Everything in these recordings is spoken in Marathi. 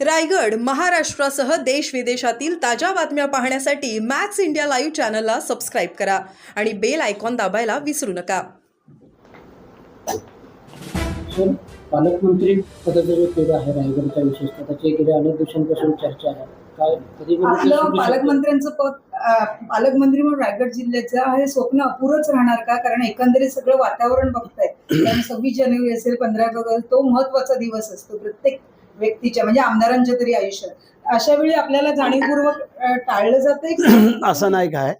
रायगड महाराष्ट्रासह देश विदेशातील ताज्या बातम्या पाहण्यासाठी मॅक्स इंडिया लाईव्ह चॅनलला सबस्क्राईब करा आणि बेल आयकॉन दाबायला विसरू नका। सर, पालकमंत्री पदाचा जो पेढा आहे रायगडच्या विशेषतः त्याची गेल्या अनेक दिवसांपासून चर्चा आहे। काय कधी आपलं पालकमंत्र्यांचं पद पालकमंत्री म्हणून रायगड जिल्ह्याचं हे स्वप्न अपुरंच राहणार का? कारण एकंदरीत सगळं वातावरण बघताय, कारण 26 जानेवारी असेल, 15 ऑगस्ट तो महत्वाचा दिवस असतो प्रत्येक व्यक्तीच्या, म्हणजे आमदारांच्या तरी आयुष्यात। अशा वेळी आपल्याला जाणीवपूर्वक टाळलं जातंय असं नाही काय,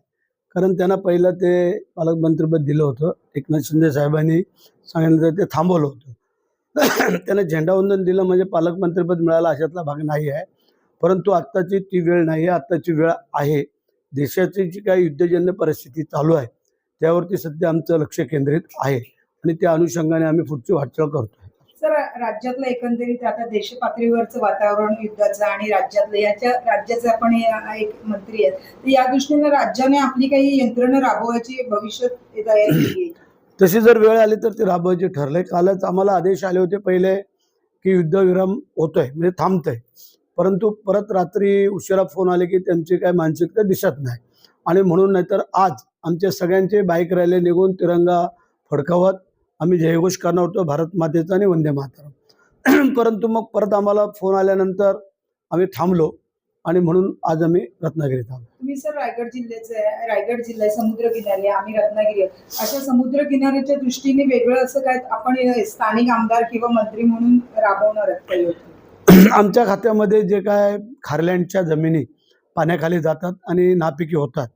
कारण त्यांना पहिलं ते पालकमंत्रीपद दिलं होतं। एकनाथ शिंदे साहेबांनी सांगितलं ते थांबवलं होतं। त्यांना झेंडावंदन दिलं म्हणजे पालकमंत्रीपद मिळालं अशातला भाग नाही आहे। परंतु आत्ताची ती वेळ नाही आहे, आत्ताची वेळ आहे देशाची जी काही युद्धजन्य परिस्थिती चालू आहे त्यावरती सध्या आमचं लक्ष केंद्रित आहे आणि त्या अनुषंगाने आम्ही पुढची वाटचाल करतोय। सर, राज्यातलं एकंदरीत आता देश पातळीवरचं वातावरण युद्धाचं आणि राज्याचे आपण एक मंत्री आहेत, तर या दृष्टीने राज्याने आपली काही यंत्रणा राबवायची भविष्यात तयारी केली आहे? तशी जर वेळ आली तर ती राबवायची ठरलंय। कालच आम्हाला आदेश आले होते पहिले की युद्धविराम होतोय म्हणजे थांबतंय, परंतु परत रात्री उशिरा फोन आले की त्यांची काय मानसिकता दिसत नाही आणि म्हणून नाहीतर आज आमच्या सगळ्यांचे बाईक रॅली निघून तिरंगा फडकावत आम्ही जयघोष करणार होतो भारत मातेचा आणि वंदे मातरम। परंतु मग परत आम्हाला फोन आल्यानंतर आम्ही थांबलो आणि म्हणून आज आम्ही रत्नागिरीत आलो। तुम्ही सर रायगड जिल्हा समुद्र किनारी, आम्ही रत्नागिरी, अशा समुद्र किनाऱ्याच्या दृष्टीने वेगळं असं काय आपण स्थानिक आमदार किंवा मंत्री म्हणून राबवणार आहात काही? आमच्या खात्यामध्ये जे काय खारलँडच्या जमिनी पाण्याखाली जातात आणि नापिकी होतात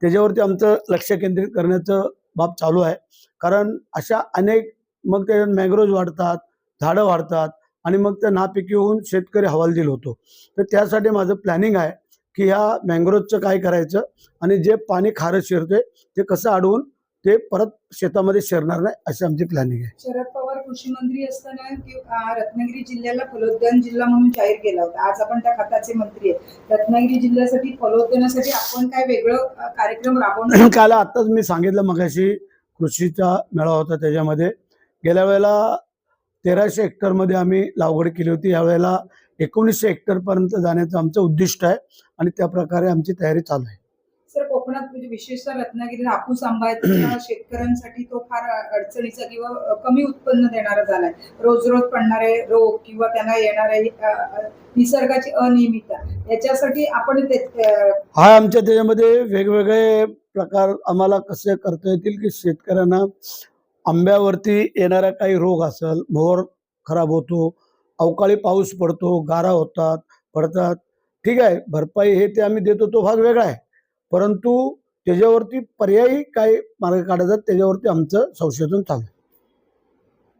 त्याच्यावरती आमचं लक्ष केंद्रित करण्याचं बाब चालू आहे। कारण अशा अनेक मग ते मॅंग्रोव्ह वाढतात, झाडं वाढतात आणि मग ते नापिकी होऊन शेतकरी हवालदिल होतो। तर त्यासाठी माझं प्लॅनिंग आहे की ह्या मॅंग्रोव्हचं काय करायचं आणि जे पाणी खारं शिरते ते कसं अडवून ते परत शेतामध्ये शिरणार नाही अशी आमची प्लॅनिंग आहे। शरद पवार कृषी मंत्री असताना रत्नागिरी जिल्ह्याला फलोद्यान जिल्हा म्हणून जाहीर केला होता। आज आपण त्या खात्याचे मंत्री आहेत, रत्नागिरी जिल्ह्यासाठी फलोद्यानासाठी आपण काय वेगळं कार्यक्रम राबवणार? काल आताच मी सांगितलं मगाशी कृषीचा मेळावा होता, त्याच्यामध्ये गेल्या वेळेला 1300 हेक्टरमध्ये आम्ही लागवड केली होती, यावेळेला 1900 हेक्टरपर्यंत जाण्याचं आमचं उद्दिष्ट आहे आणि त्या प्रकारे आमची तयारी चालू आहे। सर, कोकणात म्हणजे विशेषतः रत्नागिरी हापूस आंबा आहे, त्या शेतकऱ्यांसाठी तो फार अडचणीचा किंवा कमी उत्पन्न देणारा झालाय। रोज रोज पडणारे रोग किंवा त्यांना येणारे निसर्गाची अनियमितता, याच्यासाठी आपण हा आमच्या त्याच्यामध्ये वेगवेगळे प्रकार आम्हाला कसे करता येतील की शेतकऱ्यांना आंब्यावरती येणारा काही रोग असेल, मोहर खराब होतो, अवकाळी पाऊस पडतो, गारा पडतात, ठीक आहे, भरपाई हे ते आम्ही देतो, तो भाग वेगळा आहे। परंतु त्याच्यावरती पर्यायी काय मार्ग काढायचा त्याच्यावरती आमचं संशोधन चालू आहे।